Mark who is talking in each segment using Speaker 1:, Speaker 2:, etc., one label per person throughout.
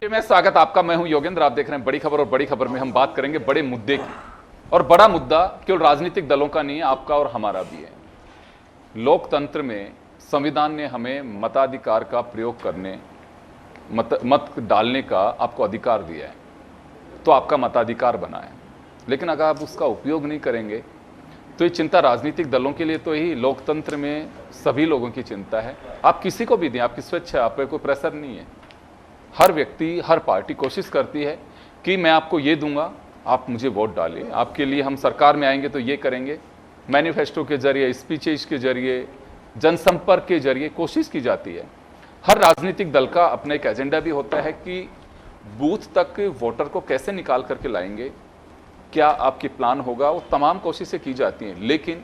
Speaker 1: में स्वागत आपका। मैं हूं योगेंद्र, आप देख रहे हैं बड़ी खबर। और बड़ी खबर में हम बात करेंगे बड़े मुद्दे की। और बड़ा मुद्दा केवल राजनीतिक दलों का नहीं है, आपका और हमारा भी है। लोकतंत्र में संविधान ने हमें मताधिकार का प्रयोग करने, मत डालने का आपको अधिकार दिया है, तो आपका मताधिकार बना है। लेकिन अगर आप उसका उपयोग नहीं करेंगे तो ये चिंता राजनीतिक दलों के लिए तो ही, लोकतंत्र में सभी लोगों की चिंता है। आप किसी को भी दें, आपकी स्वेच्छा, आप पे कोई प्रेशर नहीं है। हर व्यक्ति, हर पार्टी कोशिश करती है कि मैं आपको ये दूंगा, आप मुझे वोट डालें, आपके लिए हम सरकार में आएंगे तो ये करेंगे। मैनिफेस्टो के जरिए, स्पीचेज के जरिए, जनसंपर्क के जरिए कोशिश की जाती है। हर राजनीतिक दल का अपना एक एजेंडा भी होता है कि बूथ तक वोटर को कैसे निकाल करके लाएंगे, क्या आपकी प्लान होगा, वो तमाम कोशिशें की जाती हैं। लेकिन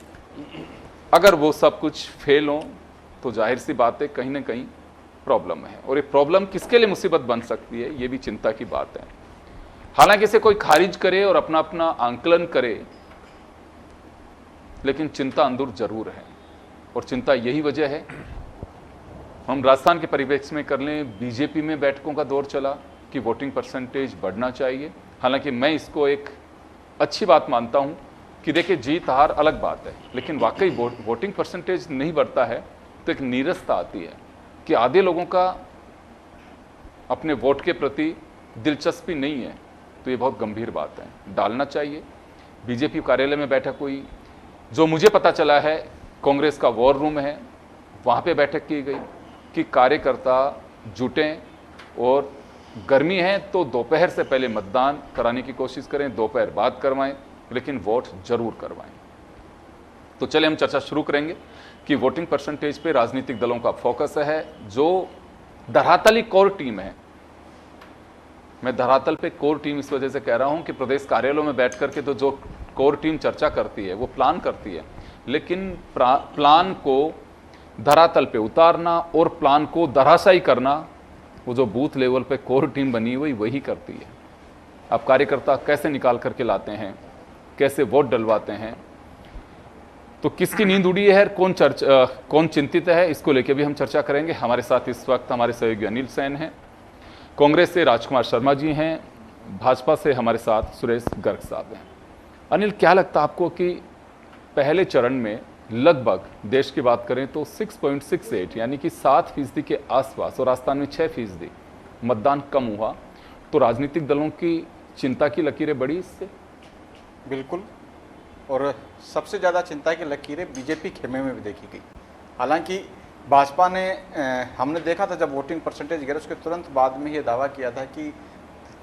Speaker 1: अगर वो सब कुछ फेल हो तो जाहिर सी बात है कहीं ना कहीं प्रॉब्लम है। और ये प्रॉब्लम किसके लिए मुसीबत बन सकती है, ये भी चिंता की बात है। हालांकि इसे कोई खारिज करे और अपना अपना आंकलन करे, लेकिन चिंता अंदर जरूर है। और चिंता यही वजह है, हम राजस्थान के परिप्रेक्ष्य में कर लें, बीजेपी में बैठकों का दौर चला कि वोटिंग परसेंटेज बढ़ना चाहिए। हालांकि मैं इसको एक अच्छी बात मानता हूं कि देखिए, जीत हार अलग बात है, लेकिन वाकई वोटिंग परसेंटेज नहीं बढ़ता है तो एक नीरसता आती है कि आधे लोगों का अपने वोट के प्रति दिलचस्पी नहीं है। तो ये बहुत गंभीर बात है, डालना चाहिए। बीजेपी कार्यालय में बैठक हुई, जो मुझे पता चला है कांग्रेस का वॉर रूम है, वहाँ पे बैठक की गई कि कार्यकर्ता जुटें और गर्मी है तो दोपहर से पहले मतदान कराने की कोशिश करें, दोपहर बाद करवाएं, लेकिन वोट जरूर करवाएं। तो चले हम चर्चा शुरू करेंगे कि वोटिंग परसेंटेज पे राजनीतिक दलों का फोकस है। जो धरातली कोर टीम है, मैं धरातल पे कोर टीम इस वजह से कह रहा हूं कि प्रदेश कार्यालयों में बैठ करके तो जो कोर टीम चर्चा करती है, वो प्लान करती है, लेकिन प्लान को धरातल पे उतारना और प्लान को धराशायी करना, वो जो बूथ लेवल पे कोर टीम बनी हुई वही करती है। अब कार्यकर्ता कैसे निकाल करके लाते हैं, कैसे वोट डलवाते हैं, तो किसकी नींद उड़ी है, कौन चिंतित है, इसको लेकर भी हम चर्चा करेंगे। हमारे साथ इस वक्त हमारे सहयोगी अनिल सेन हैं, कांग्रेस से राजकुमार शर्मा जी हैं, भाजपा से हमारे साथ सुरेश गर्ग साहब हैं। अनिल, क्या लगता है आपको कि पहले चरण में लगभग देश की बात करें तो 6.68 यानी कि 7% के आसपास, और राजस्थान में 6% मतदान कम हुआ, तो राजनीतिक दलों की चिंता की लकीरें बढ़ी इससे?
Speaker 2: बिल्कुल, और सबसे ज़्यादा चिंता की लकीरें बीजेपी खेमे में भी देखी गई। हालांकि भाजपा ने, हमने देखा था जब वोटिंग परसेंटेज गिरा, उसके तुरंत बाद में ये दावा किया था कि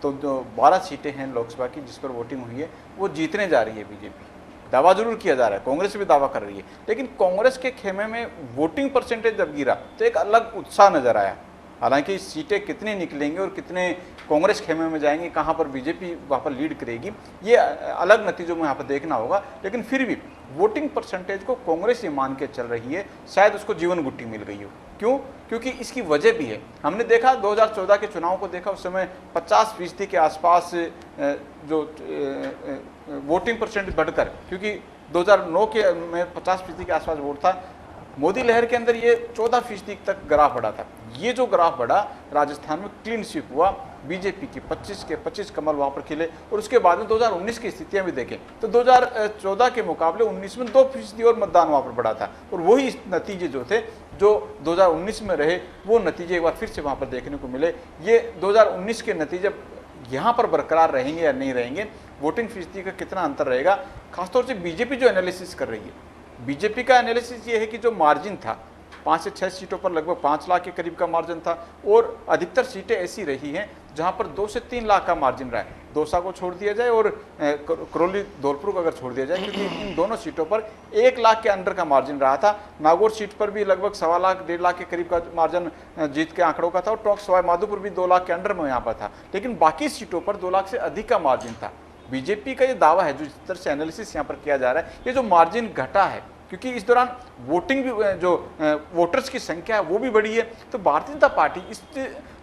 Speaker 2: तो जो 12 सीटें हैं लोकसभा की जिस पर वोटिंग हुई है वो जीतने जा रही है बीजेपी। दावा जरूर किया जा रहा है, कांग्रेस भी दावा कर रही है, लेकिन कांग्रेस के खेमे में वोटिंग परसेंटेज जब गिरा तो एक अलग उत्साह नजर आया। हालांकि सीटें कितनी निकलेंगी और कितने कांग्रेस खेमे में जाएंगी, कहां पर बीजेपी वहां पर लीड करेगी, ये अलग नतीजों में यहाँ पर देखना होगा। लेकिन फिर भी वोटिंग परसेंटेज को कांग्रेस ये मान के चल रही है, शायद उसको जीवन गुट्टी मिल गई हो। क्यों? क्योंकि इसकी वजह भी है। हमने देखा 2014 के चुनाव को देखा, उस समय 50% के आसपास जो वोटिंग परसेंटेज बढ़कर, क्योंकि 2009 के में 50% के आसपास वोट था, मोदी लहर के अंदर ये 14% तक ग्राफ बढ़ा था। ये जो ग्राफ बढ़ा, राजस्थान में क्लीन स्वीप हुआ, बीजेपी की 25 के 25 कमल वहां पर खिले। और उसके बाद में 2019 की स्थितियां भी देखें तो 2014 के मुकाबले 19 में 2% और मतदान वहां पर बढ़ा था। और वही नतीजे जो थे, जो 2019 में रहे, वो नतीजे एक बार फिर से वहां पर देखने को मिले। ये 2019 के नतीजे यहाँ पर बरकरार रहेंगे या नहीं रहेंगे, वोटिंग फीसदी का कितना अंतर रहेगा, खासतौर से बीजेपी जो एनालिसिस कर रही है। बीजेपी का एनालिसिस ये है कि जो मार्जिन था 5 से 6 सीटों पर लगभग 5 लाख के करीब का मार्जिन था, और अधिकतर सीटें ऐसी रही हैं जहां पर 2 से 3 लाख का मार्जिन रहा है। दौसा को छोड़ दिया जाए और करौली धौलपुर को अगर छोड़ दिया जाए, क्योंकि इन दोनों सीटों पर 1 लाख के अंडर का मार्जिन रहा था। नागौर सीट पर भी लगभग 1.25 लाख 1.5 लाख के करीब का मार्जिन जीत के आंकड़ों का था, और टोंक सवाई माधोपुर भी 2 लाख के अंडर में यहाँ पर था। लेकिन बाकी सीटों पर 2 लाख से अधिक का मार्जिन था। बीजेपी का ये दावा है, जो इस तरह से एनालिसिस यहाँ पर किया जा रहा है, ये जो मार्जिन घटा है, क्योंकि इस दौरान वोटिंग भी, जो वोटर्स की संख्या है वो भी बढ़ी है, तो भारतीय जनता पार्टी इस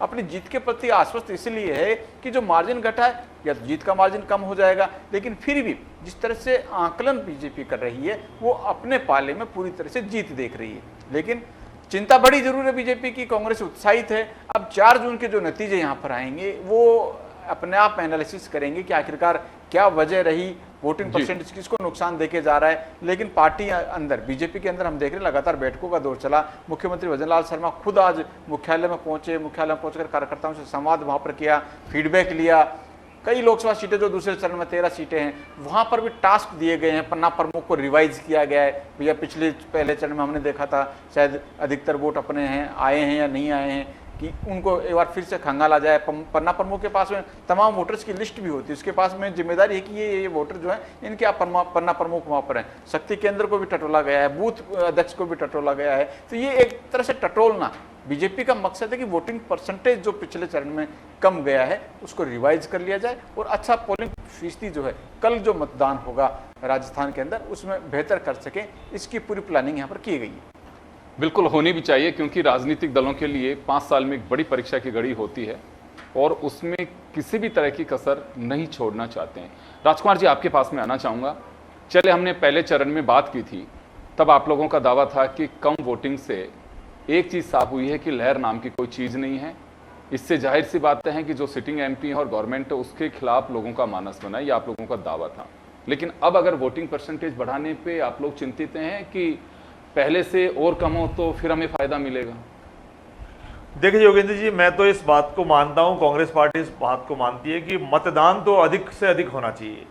Speaker 2: अपनी जीत के प्रति आश्वस्त इसलिए है कि जो मार्जिन घटा है, या तो जीत का मार्जिन कम हो जाएगा, लेकिन फिर भी जिस तरह से आंकलन बीजेपी कर रही है, वो अपने पाले में पूरी तरह से जीत देख रही है। लेकिन चिंता बड़ी जरूर है बीजेपी की, कांग्रेस उत्साहित है। अब 4 जून के जो नतीजे यहाँ पर आएंगे वो अपने आप एनालिसिस करेंगे कि आखिरकार क्या वजह रही, वोटिंग परसेंटेज किसको नुकसान देके जा रहा है। लेकिन पार्टी अंदर, बीजेपी के अंदर हम देख रहे हैं लगातार बैठकों का दौर चला। मुख्यमंत्री भजन लाल शर्मा खुद आज मुख्यालय में पहुंचे, मुख्यालय में पहुंचकर कार्यकर्ताओं से संवाद वहां पर किया, फीडबैक लिया। कई लोकसभा सीटें जो दूसरे चरण में 13 सीटें हैं, वहां पर भी टास्क दिए गए हैं, पन्ना प्रमुख को रिवाइज किया गया है। भैया पिछले पहले चरण में हमने देखा था शायद अधिकतर वोट अपने हैं, आए हैं या नहीं आए हैं, कि उनको एक बार फिर से खंगाला जाए। पन्ना प्रमुख के पास में तमाम वोटर्स की लिस्ट भी होती है, उसके पास में जिम्मेदारी है कि ये वोटर जो है इनके आप पन्ना प्रमुख वहाँ पर हैं। शक्ति केंद्र को भी टटोला गया है, बूथ अध्यक्ष को भी टटोला गया है। तो ये एक तरह से टटोलना बीजेपी का मकसद है कि वोटिंग परसेंटेज जो पिछले चरण में कम गया है उसको रिवाइज कर लिया जाए और अच्छा पोलिंग फीसदी जो है कल जो मतदान होगा राजस्थान के अंदर उसमें बेहतर कर सकें, इसकी पूरी प्लानिंग यहाँ पर की गई है।
Speaker 1: बिल्कुल होनी भी चाहिए, क्योंकि राजनीतिक दलों के लिए 5 साल में एक बड़ी परीक्षा की घड़ी होती है और उसमें किसी भी तरह की कसर नहीं छोड़ना चाहते हैं। राजकुमार जी, आपके पास में आना चाहूँगा। चले, हमने पहले चरण में बात की थी, तब आप लोगों का दावा था कि कम वोटिंग से एक चीज़ साफ हुई है कि लहर नाम की कोई चीज़ नहीं है। इससे जाहिर सी बातें हैं कि जो सिटिंग एमपी है और गवर्नमेंट है उसके खिलाफ लोगों का मानस बना, ये आप लोगों का दावा था। लेकिन अब अगर वोटिंग परसेंटेज बढ़ाने पे आप लोग चिंतित हैं कि पहले से और कम हो तो फिर हमें फायदा मिलेगा?
Speaker 3: देखिए योगेंद्र जी, मैं तो इस बात को मानता हूं, कांग्रेस पार्टी इस बात को मानती है कि मतदान तो अधिक से अधिक होना चाहिए।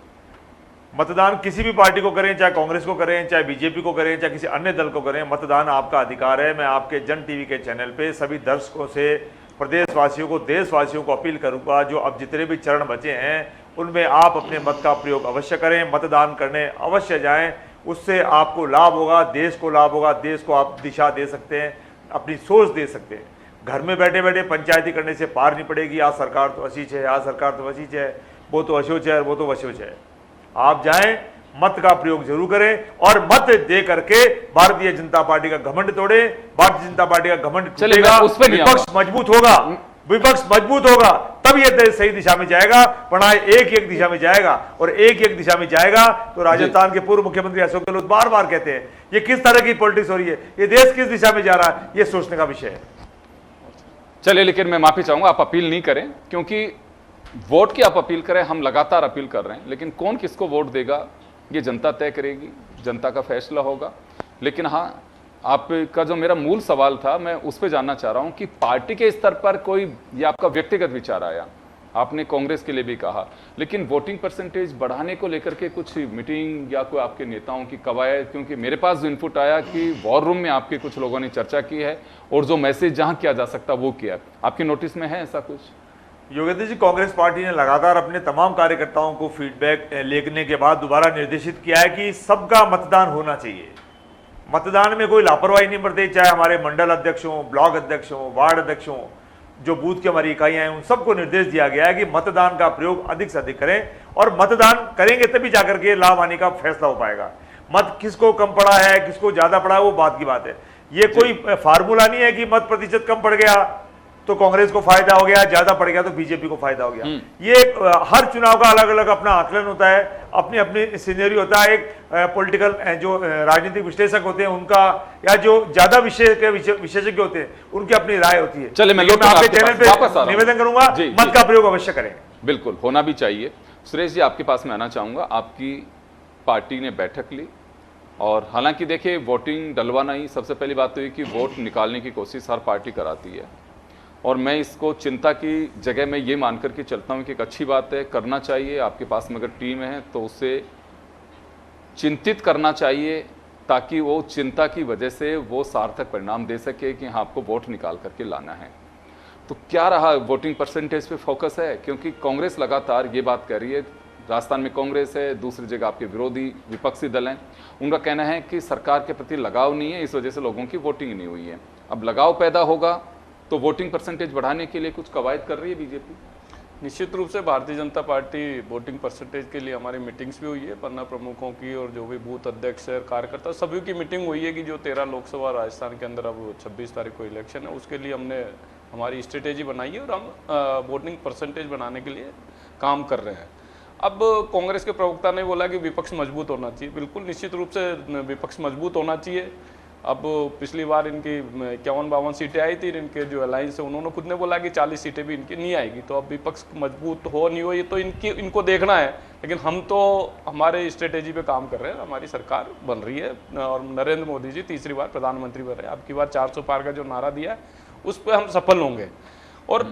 Speaker 3: मतदान किसी भी पार्टी को करें, चाहे कांग्रेस को करें, चाहे बीजेपी को करें, चाहे किसी अन्य दल को करें, मतदान आपका अधिकार है। मैं आपके जन टीवी के चैनल पे सभी दर्शकों से, प्रदेशवासियों को, देशवासियों को अपील करूंगा, जो अब जितने भी चरण बचे हैं उनमें आप अपने मत का प्रयोग अवश्य करें, मतदान करने अवश्य जाएं। उससे आपको लाभ होगा, देश को लाभ होगा, देश को आप दिशा दे सकते हैं, अपनी सोच दे सकते हैं। घर में बैठे बैठे पंचायती करने से पार नहीं पड़ेगी। आज सरकार तो अशीच है, आज सरकार तो वशीच है, वो तो अशोच है, वो तो वशोच है। आप जाएं, मत का प्रयोग जरूर करें और मत दे करके भारतीय जनता पार्टी का घमंड तोड़े। भारतीय जनता पार्टी का घमंड टूटेगा, विपक्ष मजबूत होगा, विपक्ष मजबूत होगा, तब ये देश सही दिशा में जाएगा। वरना एक दिशा में जाएगा, और एक दिशा में जाएगा तो राजस्थान के पूर्व मुख्यमंत्री अशोक गहलोत बार बार कहते हैं, ये किस तरह की पॉलिटिक्स हो रही है, ये देश किस दिशा में जा रहा है, ये सोचने का विषय है।
Speaker 1: चलिए, लेकिन मैं माफी चाहूंगा, आप अपील नहीं करें, क्योंकि वोट की आप अपील करें, हम लगातार अपील कर रहे हैं, लेकिन कौन किसको वोट देगा ये जनता तय करेगी, जनता का फैसला होगा। लेकिन हाँ, आपका जो मेरा मूल सवाल था, मैं उस पर जानना चाह रहा हूं कि पार्टी के स्तर पर कोई, ये आपका व्यक्तिगत विचार आया, आपने कांग्रेस के लिए भी कहा, लेकिन वोटिंग परसेंटेज बढ़ाने को लेकर के कुछ मीटिंग या कोई आपके नेताओं की कवायद? क्योंकि मेरे पास जो इनपुट आया कि वॉर रूम में आपके कुछ लोगों ने चर्चा की है और जो मैसेज जहां किया जा सकता वो किया। आपके नोटिस में है ऐसा कुछ?
Speaker 3: योगेंद्र जी, कांग्रेस पार्टी ने लगातार अपने तमाम कार्यकर्ताओं को फीडबैक लेने के बाद दोबारा निर्देशित किया है कि सबका मतदान होना चाहिए। मतदान में कोई लापरवाही नहीं बरते, चाहे हमारे मंडल अध्यक्ष हों, ब्लॉक अध्यक्ष हों, वार्ड अध्यक्ष हों, जो बूथ की हमारी इकाइयां हैं, उन सबको निर्देश दिया गया है कि मतदान का प्रयोग अधिक से अधिक करें, और मतदान करेंगे तभी जाकर के लाभ आने का फैसला हो पाएगा। मत किसको कम पड़ा है, किसको ज्यादा पड़ा है, वो बात की बात है। ये कोई फार्मूला नहीं है कि मत प्रतिशत कम पड़ गया तो कांग्रेस को फायदा हो गया, ज्यादा पड़ गया तो बीजेपी को फायदा हो गया। ये हर चुनाव का अलग अलग अपना आकलन होता है, अपनी अपनी सिनेरी होता है। एक पॉलिटिकल जो राजनीतिक विश्लेषक होते हैं उनका, या जो ज्यादा विषय के विशेषज्ञ होते हैं, उनकी अपनी राय होती है।
Speaker 1: चलिए, मैं
Speaker 3: आपके चैनल पे निवेदन करूंगा, मत का प्रयोग अवश्य करें।
Speaker 1: बिल्कुल होना भी चाहिए। सुरेश जी, आपके पास में आना चाहूंगा। आपकी पार्टी ने बैठक ली और हालांकि देखिए, वोटिंग डलवाना ही सबसे पहली बात तो ये कि वोट निकालने की कोशिश हर पार्टी कराती है, और मैं इसको चिंता की जगह में ये मान करके चलता हूँ कि एक अच्छी बात है, करना चाहिए। आपके पास में अगर टीम है तो उसे चिंतित करना चाहिए, ताकि वो चिंता की वजह से वो सार्थक परिणाम दे सके कि हाँ, आपको वोट निकाल करके लाना है। तो क्या रहा, वोटिंग परसेंटेज पे फोकस है? क्योंकि कांग्रेस लगातार ये बात कह रही है, राजस्थान में कांग्रेस है, दूसरी जगह आपके विरोधी विपक्षी दल हैं, उनका कहना है कि सरकार के प्रति लगाव नहीं है, इस वजह से लोगों की वोटिंग नहीं हुई है। अब लगाव पैदा होगा तो वोटिंग परसेंटेज बढ़ाने के लिए कुछ कवायद कर रही है बीजेपी?
Speaker 4: निश्चित रूप से Bharatiya Janata party voting percentage के लिए हमारी मीटिंग्स भी हुई है, पन्ना प्रमुखों की और जो भी बूथ अध्यक्ष है, कार्यकर्ता, सभी की मीटिंग हुई है कि जो 13 लोकसभा राजस्थान के अंदर अब 26 तारीख को इलेक्शन है, उसके लिए हमने हमारी स्ट्रेटेजी बनाई है और हम वोटिंग परसेंटेज बनाने के लिए काम कर रहे हैं। अब कांग्रेस के प्रवक्ता ने बोला कि विपक्ष मजबूत होना चाहिए। बिल्कुल, निश्चित रूप से विपक्ष मजबूत होना चाहिए। अब पिछली बार इनकी 51-52 सीटें आई थी, इनके जो अलायंस है उन्होंने खुद ने बोला कि 40 सीटें भी इनकी नहीं आएगी। तो अब विपक्ष मजबूत हो नहीं हो ये तो इनको देखना है, लेकिन हम तो हमारे स्ट्रेटेजी पे काम कर रहे हैं। हमारी सरकार बन रही है और नरेंद्र मोदी जी तीसरी बार प्रधानमंत्री बन रहे हैं। अब की बार 400 पार का जो नारा दिया है उस पर हम सफल होंगे। और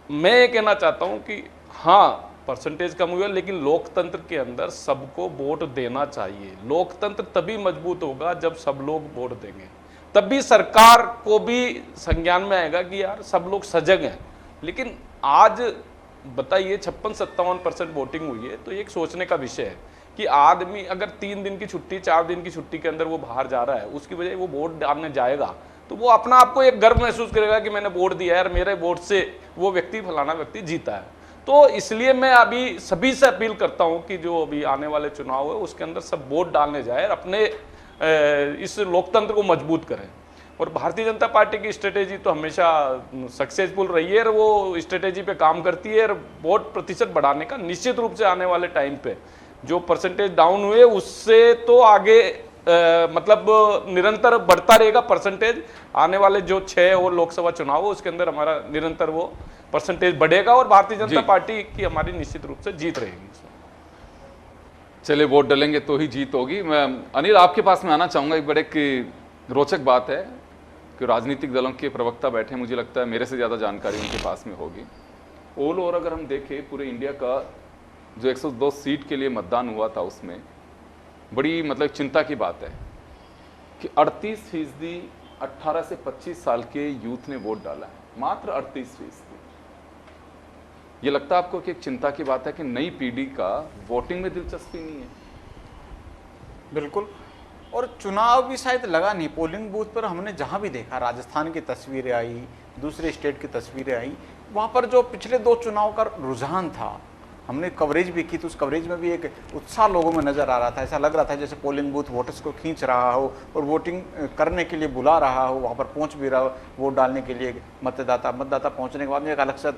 Speaker 4: मैं ये कहना चाहता हूँ कि हाँ परसेंटेज कम हुआ, लेकिन लोकतंत्र के अंदर सबको वोट देना चाहिए। लोकतंत्र तभी मजबूत होगा जब सब लोग वोट देंगे, तभी सरकार को भी संज्ञान में आएगा कि यार सब लोग सजग हैं। लेकिन आज बताइए 56-57% वोटिंग हुई है, तो एक सोचने का विषय है कि आदमी अगर 3 दिन की छुट्टी 4 दिन की छुट्टी के अंदर वो बाहर जा रहा है, उसकी वजह वो वोट डालने जाएगा तो वो अपना आपको एक गर्व महसूस करेगा कि मैंने वोट दिया है और मेरे वोट से वो व्यक्ति फलाना व्यक्ति जीता है। तो इसलिए मैं अभी सभी से अपील करता हूं कि जो अभी आने वाले चुनाव है उसके अंदर सब वोट डालने जाए और अपने इस लोकतंत्र को मजबूत करें। और भारतीय जनता पार्टी की स्ट्रेटेजी तो हमेशा सक्सेसफुल रही है और वो स्ट्रेटेजी पे काम करती है। और वोट प्रतिशत बढ़ाने का निश्चित रूप से आने वाले टाइम पे जो परसेंटेज डाउन हुए उससे तो आगे मतलब निरंतर बढ़ता रहेगा परसेंटेज। आने वाले जो 6 और लोकसभा चुनाव है उसके अंदर हमारा निरंतर वो परसेंटेज बढ़ेगा और भारतीय जनता पार्टी की हमारी निश्चित रूप से जीत रहेगी।
Speaker 1: चलिए वोट डालेंगे तो ही जीत होगी। मैं अनिल आपके पास में आना चाहूँगा। एक बड़े रोचक बात है कि राजनीतिक दलों के प्रवक्ता बैठे, मुझे लगता है मेरे से ज़्यादा जानकारी उनके पास में होगी। ओल ओवर अगर हम देखें पूरे इंडिया का जो 102 सीट के लिए मतदान हुआ था उसमें बड़ी मतलब चिंता की बात है कि 38% 18 से 25 साल के यूथ ने वोट डाला है, मात्र 38%। ये लगता है आपको कि एक चिंता की बात है कि नई पीढ़ी का वोटिंग में दिलचस्पी नहीं है?
Speaker 2: बिल्कुल। और चुनाव भी शायद लगा नहीं। पोलिंग बूथ पर हमने जहां भी देखा, राजस्थान की तस्वीरें आई, दूसरे स्टेट की तस्वीरें आई, वहां पर जो पिछले 2 चुनाव का रुझान था, हमने कवरेज भी की तो उस कवरेज में भी एक उत्साह लोगों में नज़र आ रहा था। ऐसा लग रहा था जैसे पोलिंग बूथ वोटर्स को खींच रहा हो और वोटिंग करने के लिए बुला रहा हो, वहाँ पर पहुँच भी रहा हो वोट डालने के लिए। मतदाता पहुँचने के बाद में एक अलग सा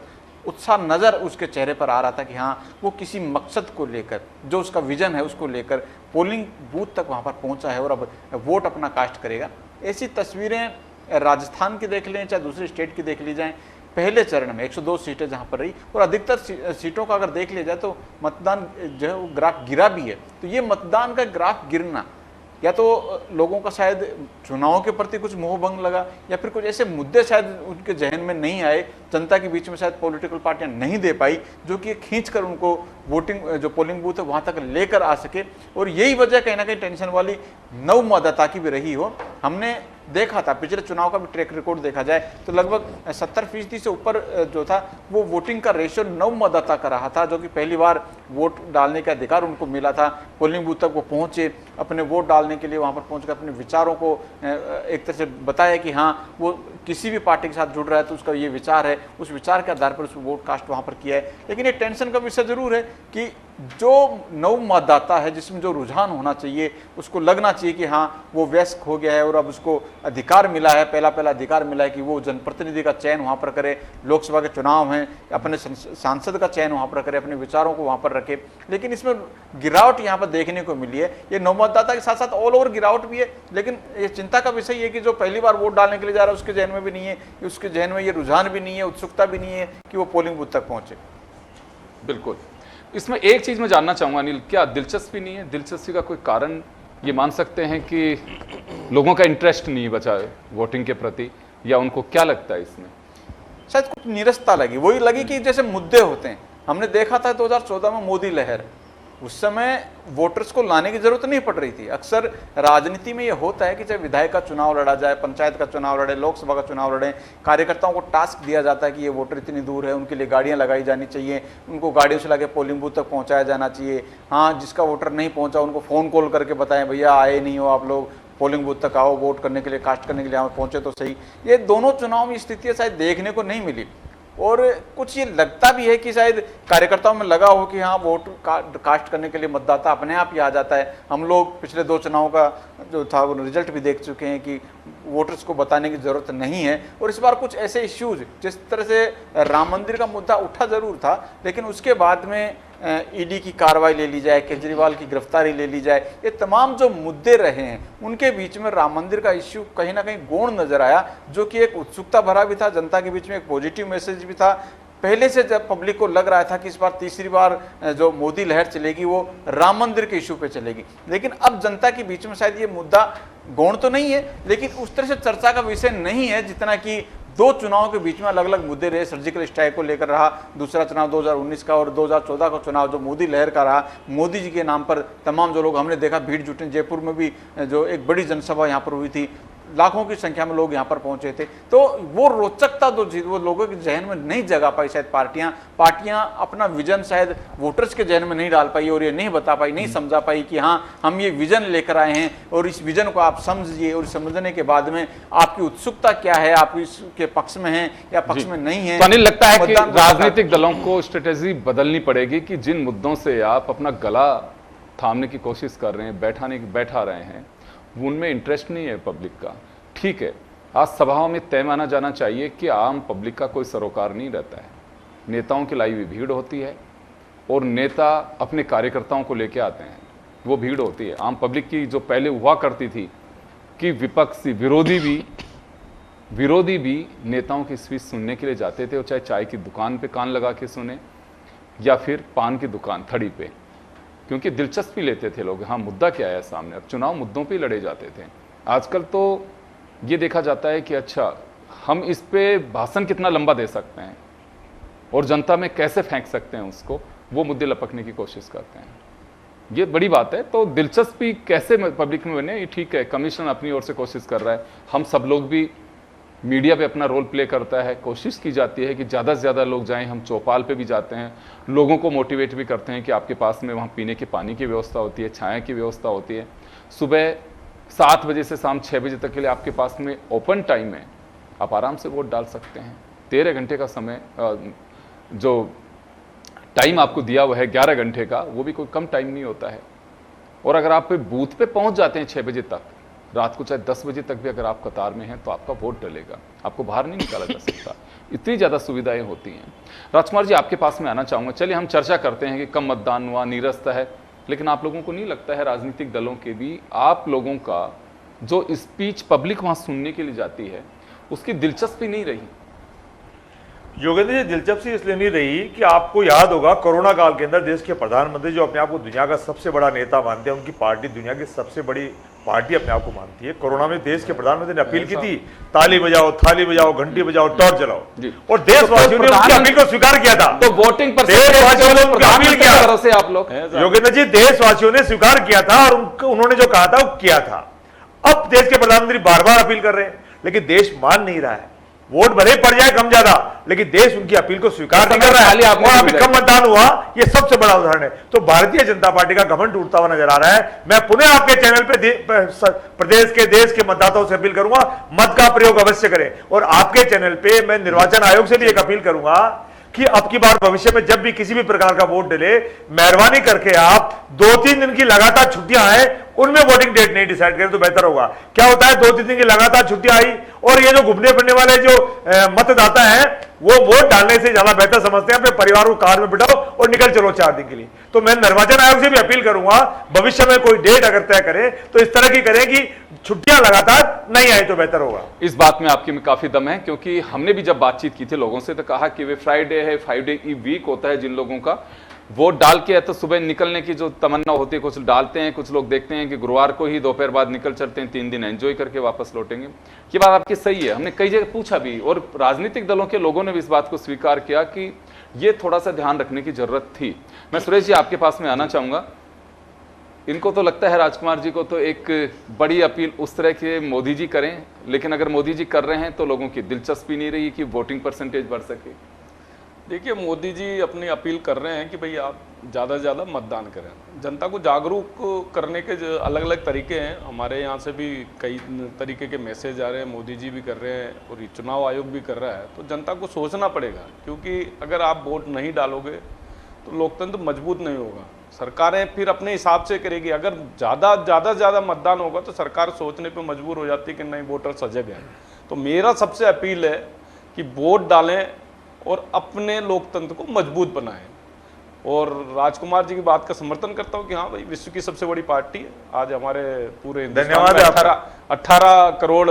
Speaker 2: उत्साह नज़र उसके चेहरे पर आ रहा था कि हाँ वो किसी मकसद को लेकर, जो उसका विजन है उसको लेकर पोलिंग बूथ तक वहाँ पर पहुँचा है और अब वोट अपना कास्ट करेगा। ऐसी तस्वीरें राजस्थान की देख लें चाहे दूसरे स्टेट की देख ली जाएँ, पहले चरण में 102 सीटें जहां पर रही और अधिकतर सीटों का अगर देख लिया जाए तो मतदान जो है वो ग्राफ गिरा भी है। तो ये मतदान का ग्राफ गिरना या तो लोगों का शायद चुनाव के प्रति कुछ मोहभंग लगा या फिर कुछ ऐसे मुद्दे शायद उनके जहन में नहीं आए, जनता के बीच में शायद पॉलिटिकल पार्टियां नहीं दे पाई जो कि खींच कर उनको वोटिंग जो पोलिंग बूथ है वहां तक लेकर आ सके। और यही वजह कहीं ना कहीं टेंशन वाली नवमतदाता की भी रही हो। हमने देखा था पिछले चुनाव का भी ट्रैक रिकॉर्ड देखा जाए तो लगभग 70% से ऊपर जो था वो वोटिंग का रेशियो नवमतदाता का रहा था, जो कि पहली बार वोट डालने का अधिकार उनको मिला था। पोलिंग बूथ तक वो पहुंचे, अपने वोट डालने के लिए वहां पर पहुंचकर अपने विचारों को एक तरह से बताया कि हाँ वो किसी भी पार्टी के साथ जुड़ रहा है तो उसका ये विचार है, उस विचार के आधार पर उसको वोट कास्ट वहां पर किया है। लेकिन ये टेंशन का विषय जरूर है कि जो नवमतदाता है जिसमें जो रुझान होना चाहिए उसको लगना चाहिए कि हाँ वो वयस्क हो गया है और अब उसको अधिकार मिला है, पहला अधिकार मिला है कि वो जनप्रतिनिधि का चयन वहाँ पर करे, लोकसभा के चुनाव हैं अपने सांसद का चयन वहाँ पर करे, अपने विचारों को वहाँ पर रखे। लेकिन इसमें गिरावट यहाँ पर देखने को मिली है। ये नवमतदाता के साथ साथ ऑल ओवर गिरावट भी है। लेकिन ये चिंता का विषय है कि जो पहली बार वोट डालने के लिए जा रहा है उसके जहन में भी नहीं है, उसके जहन में ये रुझान भी नहीं है, उत्सुकता भी नहीं है कि वो पोलिंग बूथ तक पहुँचे।
Speaker 1: बिल्कुल। इसमें एक चीज़ मैं जानना चाहूँगा अनिल, क्या दिलचस्पी नहीं है? दिलचस्पी का कोई कारण ये मान सकते हैं कि लोगों का इंटरेस्ट नहीं बचा है वोटिंग के प्रति, या उनको क्या लगता है इसमें?
Speaker 2: शायद कुछ नीरसता लगी, वही लगी कि जैसे मुद्दे होते हैं। हमने देखा था 2014 में मोदी लहर, उस समय वोटर्स को लाने की जरूरत नहीं पड़ रही थी। अक्सर राजनीति में ये होता है कि चाहे विधायक का चुनाव लड़ा जाए, पंचायत का चुनाव लड़े, लोकसभा का चुनाव लड़े, कार्यकर्ताओं को टास्क दिया जाता है कि ये वोटर इतनी दूर है, उनके लिए गाड़ियां लगाई जानी चाहिए, उनको गाड़ियों से लाके पोलिंग बूथ तक पहुंचाया जाना चाहिए। हाँ, जिसका वोटर नहीं पहुंचा उनको फ़ोन कॉल करके बताएं भैया आए नहीं हो आप लोग, पोलिंग बूथ तक आओ, वोट करने के लिए, कास्ट करने के लिए पहुंचे तो सही। ये दोनों चुनाव में स्थितियाँ शायद देखने को नहीं मिली। और कुछ ये लगता भी है कि शायद कार्यकर्ताओं में लगा हो कि हाँ वोट कास्ट करने के लिए मतदाता अपने आप ही आ जाता है। हम लोग पिछले 2 चुनाव का जो था वो रिजल्ट भी देख चुके हैं कि वोटर्स को बताने की ज़रूरत नहीं है। और इस बार कुछ ऐसे इश्यूज, जिस तरह से राम मंदिर का मुद्दा उठा ज़रूर था, लेकिन उसके बाद में ईडी की कार्रवाई ले ली जाए, केजरीवाल की गिरफ्तारी ले ली जाए, ये तमाम जो मुद्दे रहे हैं उनके बीच में राम मंदिर का इश्यू कहीं ना कहीं गौण नजर आया, जो कि एक उत्सुकता भरा भी था, जनता के बीच में एक पॉजिटिव मैसेज भी था। पहले से जब पब्लिक को लग रहा था कि इस बार तीसरी बार जो मोदी लहर चलेगी वो राम मंदिर के इशू पे चलेगी, लेकिन अब जनता के बीच में शायद ये मुद्दा गौण तो नहीं है, लेकिन उस तरह से चर्चा का विषय नहीं है जितना कि दो चुनाव के बीच में अलग अलग मुद्दे रहे। सर्जिकल स्ट्राइक को लेकर रहा, दूसरा चुनाव 2019 का, और 2014 का चुनाव जो मोदी लहर का रहा, मोदी जी के नाम पर तमाम जो लोग हमने देखा भीड़ जुटे, जयपुर में भी जो एक बड़ी जनसभा यहाँ पर हुई थी, लाखों की संख्या में लोग यहाँ पर पहुंचे थे। तो वो रोचकता वो लोगों के जहन में नहीं जगा पाई, शायद पार्टियां अपना विजन शायद वोटर्स के जहन में नहीं डाल पाई और ये नहीं बता पाई, नहीं समझा पाई कि हाँ हम ये विजन लेकर आए हैं और इस विजन को आप समझिए, और समझने के बाद में आपकी उत्सुकता क्या है, आप इसके पक्ष में हैं या पक्ष में नहीं है।
Speaker 1: तो अनिल, लगता है कि राजनीतिक दलों को स्ट्रेटेजी बदलनी पड़ेगी कि जिन मुद्दों से आप अपना गला थामने की कोशिश कर रहे हैं, बैठा रहे हैं, उनमें इंटरेस्ट नहीं है पब्लिक का। ठीक है, आज सभाओं में तय माना जाना चाहिए कि आम पब्लिक का कोई सरोकार नहीं रहता है, नेताओं की लाई हुई भीड़ होती है और नेता अपने कार्यकर्ताओं को लेके आते हैं, वो भीड़ होती है। आम पब्लिक की जो पहले हुआ करती थी कि विपक्षी विरोधी भी नेताओं की स्पीच सुनने के लिए जाते थे, और चाहे चाय की दुकान पे कान लगा के सुने या फिर पान की दुकान थड़ी पे, क्योंकि दिलचस्पी लेते थे लोग, हाँ मुद्दा क्या है सामने। अब चुनाव मुद्दों पे लड़े जाते थे। आजकल तो ये देखा जाता है कि अच्छा हम इस पे भाषण कितना लंबा दे सकते हैं और जनता में कैसे फेंक सकते हैं उसको, वो मुद्दे लपकने की कोशिश करते हैं। ये बड़ी बात है। तो दिलचस्पी कैसे पब्लिक में बने, ये ठीक है, कमीशन अपनी ओर से कोशिश कर रहा है, हम सब लोग भी, मीडिया पे अपना रोल प्ले करता है, कोशिश की जाती है कि ज़्यादा से ज़्यादा लोग जाएं। हम चौपाल पे भी जाते हैं, लोगों को मोटिवेट भी करते हैं कि आपके पास में वहाँ पीने के पानी की व्यवस्था होती है, छाया की व्यवस्था होती है, सुबह 7 बजे से शाम 6 बजे तक के लिए आपके पास में ओपन टाइम है, आप आराम से वोट डाल सकते हैं। 13 घंटे का समय जो टाइम आपको दिया हुआ है 11 घंटे का, वो भी कोई कम टाइम नहीं होता है। और अगर आप बूथ पे पहुंच जाते हैं 6 बजे तक, रात को चाहे 10 बजे तक भी अगर आप कतार में हैं तो आपका वोट डलेगा, आपको बाहर नहीं निकाला जा सकता। इतनी ज़्यादा सुविधाएं होती हैं। राजकुमार जी, आपके पास में आना चाहूँगा। चलिए हम चर्चा करते हैं कि कम मतदान हुआ, नीरसता है, लेकिन आप लोगों को नहीं लगता है राजनीतिक दलों के भी आप लोगों का जो स्पीच पब्लिक वहाँ सुनने के लिए जाती है उसकी दिलचस्पी नहीं रही?
Speaker 3: योगेंद्र जी, दिलचस्पी इसलिए नहीं रही कि आपको याद होगा कोरोना काल के अंदर देश के प्रधानमंत्री जो अपने आप को दुनिया का सबसे बड़ा नेता मानते हैं, उनकी पार्टी दुनिया की सबसे बड़ी पार्टी अपने आप को मानती है, कोरोना में देश के प्रधानमंत्री ने अपील की थी, ताली बजाओ, थाली बजाओ, घंटी बजाओ, टॉर्च जलाओ, और देशवासियों ने उनकी अपील को स्वीकार किया था।
Speaker 1: तो वोटिंग पर
Speaker 3: देशवासियों ने उनकी अपील किया,
Speaker 1: आप लोग
Speaker 3: योगेंद्र जी, देशवासियों ने स्वीकार किया था और उन्होंने जो कहा था वो किया था। अब देश के प्रधानमंत्री बार बार अपील कर रहे हैं, लेकिन देश मान नहीं रहा है। वोट भले पड़ जाए कम ज्यादा, लेकिन देश उनकी अपील को स्वीकार नहीं कर रहा है। और अभी कम मतदान हुआ, ये सबसे बड़ा उदाहरण है। तो भारतीय जनता पार्टी का घमंड टूटता हुआ नजर आ रहा है। मैं पुनः आपके चैनल पे प्रदेश के, देश के मतदाताओं से अपील करूंगा, मत का प्रयोग अवश्य करें। और आपके चैनल पे मैं निर्वाचन आयोग से भी एक अपील करूंगा कि अब की बार भविष्य में जब भी किसी भी प्रकार का वोट डले, मेहरबानी करके आप 2-3 दिन की लगातार छुट्टियां हैं उनमें वोटिंग डेट नहीं डिसाइड करें तो बेहतर होगा। क्या होता है, 2-3 दिन की लगातार छुट्टियां आई और ये जो घूमने फिरने वाले जो मतदाता हैं वो वोट डालने से ज्यादा बेहतर समझते हैं अपने परिवार को कार में बिठाओ और निकल चलो 4 दिन के लिए। तो मैं निर्वाचन आयोग से भी अपील करूंगा, भविष्य में कोई डेट अगर तय करें तो इस तरह की करें कि छुट्टियां लगातार नहीं आई तो बेहतर होगा।
Speaker 1: इस बात में आपकी में काफी दम है, क्योंकि हमने भी जब बातचीत की थी लोगों से तो कहा कि वे फ्राइडे है, 5 डे वीक होता है, जिन लोगों का वोट डाल के है तो सुबह निकलने की जो तमन्ना होती है, कुछ डालते हैं, कुछ लोग देखते हैं कि गुरुवार को ही दोपहर बाद निकल चलते हैं, 3 दिन एंजॉय करके वापस लौटेंगे। ये बात आपकी सही है, हमने कई जगह पूछा भी और राजनीतिक दलों के लोगों ने भी इस बात को स्वीकार किया कि ये थोड़ा सा ध्यान रखने की जरूरत थी। मैं सुरेश जी आपके पास में आना चाहूंगा। इनको तो लगता है, राजकुमार जी को तो एक बड़ी अपील उस तरह के मोदी जी करें, लेकिन अगर मोदी जी कर रहे हैं तो लोगों की दिलचस्पी नहीं रही कि वोटिंग परसेंटेज बढ़ सके।
Speaker 4: देखिए, मोदी जी अपनी अपील कर रहे हैं कि भाई आप ज़्यादा से ज़्यादा मतदान करें। जनता को जागरूक करने के अलग अलग तरीके हैं, हमारे यहाँ से भी कई तरीके के मैसेज आ रहे हैं, मोदी जी भी कर रहे हैं और चुनाव आयोग भी कर रहा है। तो जनता को सोचना पड़ेगा, क्योंकि अगर आप वोट नहीं डालोगे तो लोकतंत्र मजबूत नहीं होगा। सरकारें फिर अपने हिसाब से करेगी। अगर ज़्यादा मतदान होगा तो सरकार सोचने पे मजबूर हो जाती है कि नहीं, वोटर सजग है। तो मेरा सबसे अपील है कि वोट डालें और अपने लोकतंत्र को मजबूत बनाएं। और राजकुमार जी की बात का समर्थन करता हूं कि हाँ भाई, विश्व की सबसे बड़ी पार्टी है। आज हमारे पूरे
Speaker 3: धन्यवाद
Speaker 4: हिंदुस्तान में 18 करोड़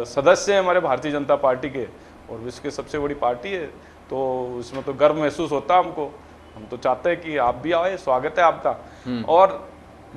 Speaker 4: सदस्य हैं हमारे भारतीय जनता पार्टी के, और विश्व की सबसे बड़ी पार्टी है, तो इसमें तो गर्व महसूस होता है हमको। हम तो चाहते हैं कि आप भी आए, स्वागत है आपका। और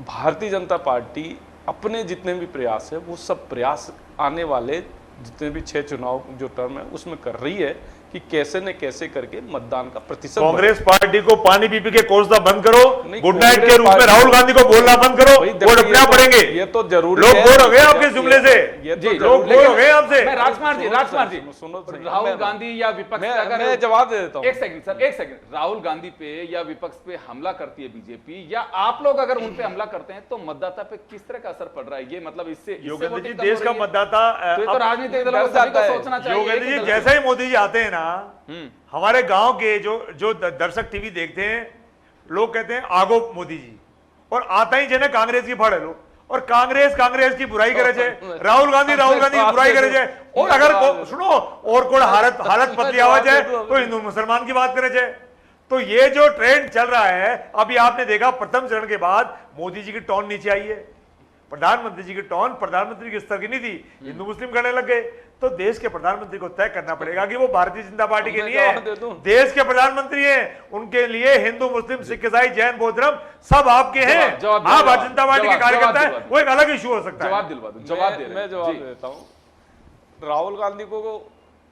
Speaker 4: भारतीय जनता पार्टी अपने जितने भी प्रयास है, वो सब प्रयास आने वाले जितने भी 6 चुनाव जो टर्म है उसमें कर रही है कि कैसे न कैसे करके मतदान का प्रतिशत
Speaker 3: कांग्रेस पार्टी को पानी पी पी के कोसना बंद करो,
Speaker 4: नहीं,
Speaker 3: गुड नाइट के
Speaker 4: कांग्रेस
Speaker 3: रूप में
Speaker 4: पार्टी-
Speaker 3: राहुल गांधी को बोलना बंद करो,
Speaker 4: भाई,
Speaker 3: वोट अपने आप
Speaker 4: तो-
Speaker 3: पड़ेंगे।
Speaker 4: ये तो जरूरी
Speaker 3: लोग
Speaker 4: है।
Speaker 3: बोर हो गए आपके जुमले से,
Speaker 4: ये तो
Speaker 3: लोग
Speaker 4: जरूरी
Speaker 3: बोर
Speaker 4: है।
Speaker 3: हो गए आपसे।
Speaker 1: मैं राजकुमार जी
Speaker 4: सुनो सही।
Speaker 1: राहुल गांधी या विपक्ष पे अगर
Speaker 4: मैं जवाब दे देता हूँ।
Speaker 1: एक सेकंड सर, एक सेकंड। राहुल गांधी पे या विपक्ष पे हमला करती है बीजेपी, या आप लोग अगर उन पे हमला करते हैं तो मतदाता पे किस तरह का असर पड़ रहा है? ये मतलब इससे
Speaker 3: योगेंद्र जी,
Speaker 1: वोटिंग कम
Speaker 3: देश
Speaker 1: हो
Speaker 3: का
Speaker 1: रही है?
Speaker 3: मतदाता
Speaker 1: तो ये तो राजनीतिक दलों को
Speaker 4: डर
Speaker 1: सभी को
Speaker 4: जाता है।
Speaker 1: सोचना चाहिए
Speaker 3: योगेंद्र
Speaker 1: कि
Speaker 3: जी,
Speaker 1: दल-
Speaker 3: जैसे ही मोदी जी आते हैं ना, हमारे गांव के जो दर्शक टीवी देखते हैं, लोग कहते हैं आगो मोदी जी, और आता ही जने कांग्रेस की फाड़े लो, और कांग्रेस की बुराई करे छे, राहुल गांधी की बुराई करे छे, और अगर सुनो और कोई हालत पतली आवाज है तो हिंदू मुसलमान की बात करे छे। तो ये जो ट्रेंड चल रहा है, अभी आपने देखा प्रथम चरण के बाद मोदी जी की टोन नीचे आई है, प्रधानमंत्री जी की टोन प्रधानमंत्री के स्तर की नहीं थी, हिंदू मुस्लिम करने लग गए। तो देश के प्रधानमंत्री को तय करना पड़ेगा कि वो भारतीय जनता पार्टी के लिए देश के प्रधानमंत्री हैं, उनके लिए हिंदू मुस्लिम सिख ईसाई जैन बौद्ध धर्म सब आपके हैं। आप भारतीय जनता पार्टी के कार्यकर्ता हैं, वो एक अलग इशू हो सकता है।
Speaker 1: जवाब दिलवा दो, जवाब दे रहे हैं।
Speaker 4: मैं जवाब देता हूँ। राहुल गांधी को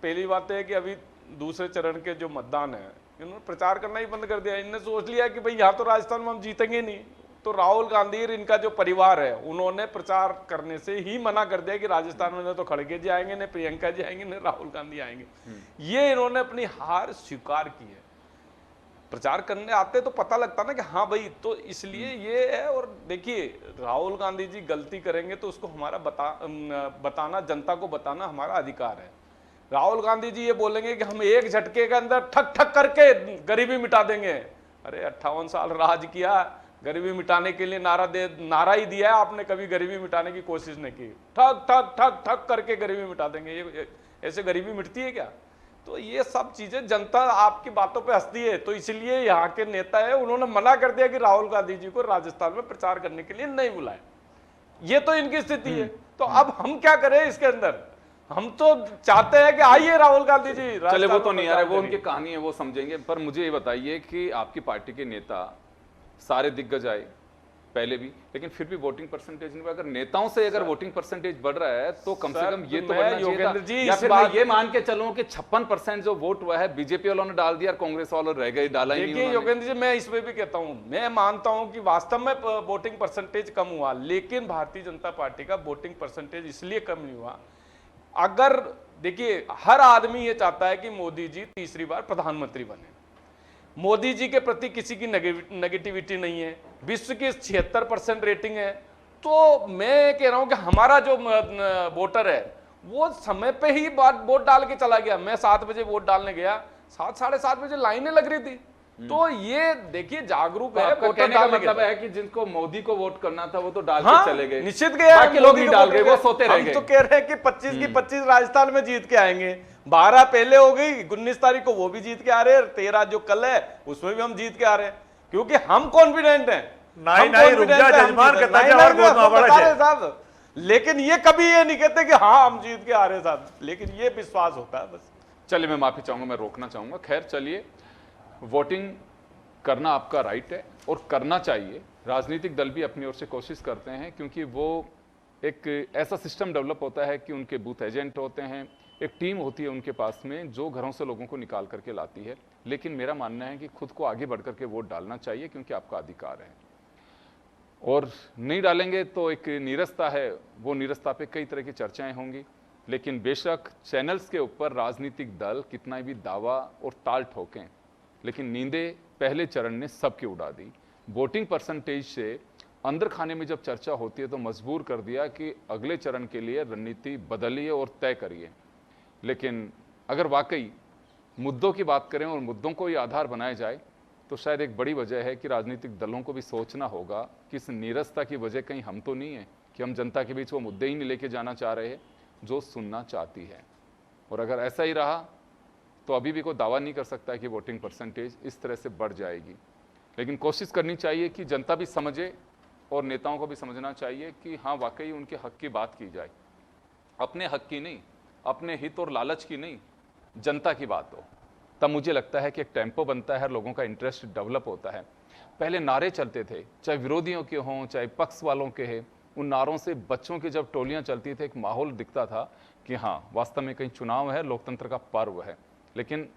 Speaker 4: पहली बात है कि अभी दूसरे चरण के जो मतदान है, इन्होंने प्रचार करना ही बंद कर दिया। इन्होंने सोच लिया कि भाई यहाँ तो राजस्थान में हम जीतेंगे नहीं, तो राहुल गांधी और इनका जो परिवार है उन्होंने प्रचार करने से ही मना कर दिया कि राजस्थान में न तो खड़गे जी आएंगे, न प्रियंका जी आएंगे, न राहुल गांधी आएंगे। ये इन्होंने अपनी हार स्वीकार की है। प्रचार करने आते तो पता लगता ना कि हाँ भाई, तो इसलिए ये है। और देखिए, राहुल गांधी जी गलती करेंगे तो उसको हमारा बताना, जनता को बताना हमारा अधिकार है। राहुल गांधी जी ये बोलेंगे कि हम एक झटके के अंदर ठक ठक करके गरीबी मिटा देंगे। अरे 58 साल राज किया, गरीबी मिटाने के लिए नारा ही दिया है आपने, कभी गरीबी मिटाने की कोशिश नहीं की। ठक ठक ठक ठक करके गरीबी मिटा देंगे, ये ऐसे गरीबी मिटती है क्या? तो ये सब चीजें जनता आपकी बातों पे हंसती है। तो इसलिए यहाँ के नेता है, उन्होंने मना कर दिया कि राहुल गांधी जी को राजस्थान में प्रचार करने के लिए नहीं बुलाए। ये तो इनकी स्थिति है। तो अब हम क्या करें इसके अंदर? हम तो चाहते हैं कि आइए राहुल गांधी जी।
Speaker 1: चले, वो तो नहीं आ रहे, वो उनकी कहानी है, वो समझेंगे। पर मुझे ये बताइए कि आपकी पार्टी के नेता सारे दिग्गज आए पहले भी, लेकिन फिर भी वोटिंग परसेंटेज नहीं। अगर नेताओं से अगर वोटिंग परसेंटेज बढ़ रहा है तो कम से कम ये तो बढ़ना चाहिए। या फिर मैं ये मान के चलूं कि 56% जो वोट हुआ है बीजेपी वालों ने डाल दिया और कांग्रेस वालों रह गए, डाला ही नहीं।
Speaker 4: देखिए योगेंद्र जी, मैं इसमें भी कहता हूं, मैं मानता हूं कि वास्तव में वोटिंग परसेंटेज कम हुआ, लेकिन भारतीय जनता पार्टी का वोटिंग परसेंटेज इसलिए कम नहीं हुआ। अगर देखिए, हर आदमी ये चाहता है कि मोदी जी तीसरी बार प्रधानमंत्री बने। मोदी जी के प्रति किसी की नेगेटिविटी नहीं है। विश्व की 76% रेटिंग है। तो मैं कह रहा हूं कि हमारा जो वोटर है वो समय पे ही वोट डाल के चला गया। मैं 7 बजे वोट डालने गया, 7 साढ़े 7 बजे लाइनें लग रही थी। तो ये देखिए, जागरूक है वोटर। डालने
Speaker 1: मतलब है कि जिनको मोदी को वोट करना था वो तो डाल
Speaker 4: हाँ,
Speaker 1: के चले गए,
Speaker 4: निश्चित गया।
Speaker 1: बाकी लोग नहीं डाल गए, वो सोते रह गए।
Speaker 4: हम तो कह रहे हैं कि 25 की 25 राजस्थान में जीत के आएंगे। 12 पहले हो गई, 19 तारीख को वो भी जीत के आ रहे हैं, 13 जो कल है उसमें भी हम जीत के आ रहे हैं, क्योंकि हम कॉन्फिडेंट हैं। साहब, लेकिन ये कभी ये नहीं कहते कि हाँ हम जीत के आ रहे हैं साहब, लेकिन ये विश्वास होता है बस।
Speaker 1: चलिए, मैं माफी चाहूंगा, मैं रोकना चाहूंगा। खैर चलिए, वोटिंग करना आपका राइट है और करना चाहिए। राजनीतिक दल भी अपनी ओर से कोशिश करते हैं, क्योंकि वो एक ऐसा सिस्टम डेवलप होता है कि उनके बूथ एजेंट होते हैं, एक टीम होती है उनके पास में जो घरों से लोगों को निकाल करके लाती है। लेकिन मेरा मानना है कि खुद को आगे बढ़ करके वोट डालना चाहिए, क्योंकि आपका अधिकार है। और नहीं डालेंगे तो एक नीरसता है, वो नीरसता पे कई तरह की चर्चाएं होंगी। लेकिन बेशक चैनल्स के ऊपर राजनीतिक दल कितना भी दावा और टाल ठोकें, लेकिन नींदें पहले चरण ने सबकी उड़ा दी। वोटिंग परसेंटेज से अंदर खाने में जब चर्चा होती है तो मजबूर कर दिया कि अगले चरण के लिए रणनीति बदलिए और तय करिए। लेकिन अगर वाकई मुद्दों की बात करें और मुद्दों को ही आधार बनाया जाए तो शायद एक बड़ी वजह है कि राजनीतिक दलों को भी सोचना होगा कि इस नीरसता की वजह कहीं हम तो नहीं है कि हम जनता के बीच वो मुद्दे ही नहीं लेके जाना चाह रहे हैं जो सुनना चाहती है। और अगर ऐसा ही रहा तो अभी भी कोई दावा नहीं कर सकता है कि वोटिंग परसेंटेज इस तरह से बढ़ जाएगी। लेकिन कोशिश करनी चाहिए कि जनता भी समझे और नेताओं को भी समझना चाहिए कि हाँ वाकई उनके हक की बात की जाए, अपने हक की नहीं, अपने हित और लालच की नहीं, जनता की बात हो। तब मुझे लगता है कि एक टेम्पो बनता है, हर लोगों का इंटरेस्ट डेवलप होता है। पहले नारे चलते थे, चाहे विरोधियों के हों चाहे पक्ष वालों के हैं, उन नारों से बच्चों की जब टोलियां चलती थी एक माहौल दिखता था कि हाँ वास्तव में कहीं चुनाव है, लोकतंत्र का पर्व है। लेकिन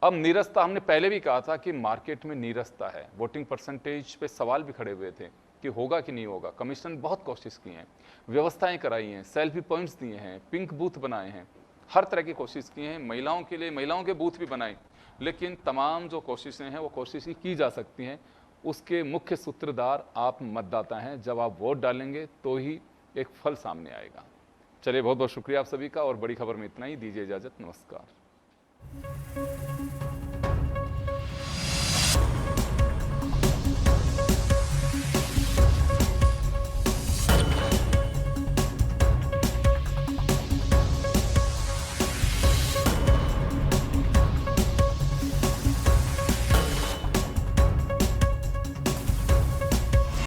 Speaker 1: अब नीरसता, हमने पहले भी कहा था कि मार्केट में नीरसता है। वोटिंग परसेंटेज पे सवाल भी खड़े हुए थे कि होगा कि नहीं होगा। कमीशन ने बहुत कोशिश की हैं, व्यवस्थाएं कराई हैं, सेल्फी पॉइंट्स दिए हैं, पिंक बूथ बनाए हैं, हर तरह की कोशिश की हैं, महिलाओं के लिए महिलाओं के बूथ भी बनाए। लेकिन तमाम जो कोशिशें हैं वो कोशिश ही की जा सकती हैं, उसके मुख्य सूत्रधार आप मतदाता हैं। जब आप वोट डालेंगे तो ही एक फल सामने आएगा। चलिए, बहुत बहुत शुक्रिया आप सभी का, और बड़ी खबर में इतना ही। दीजिए इजाजत, नमस्कार।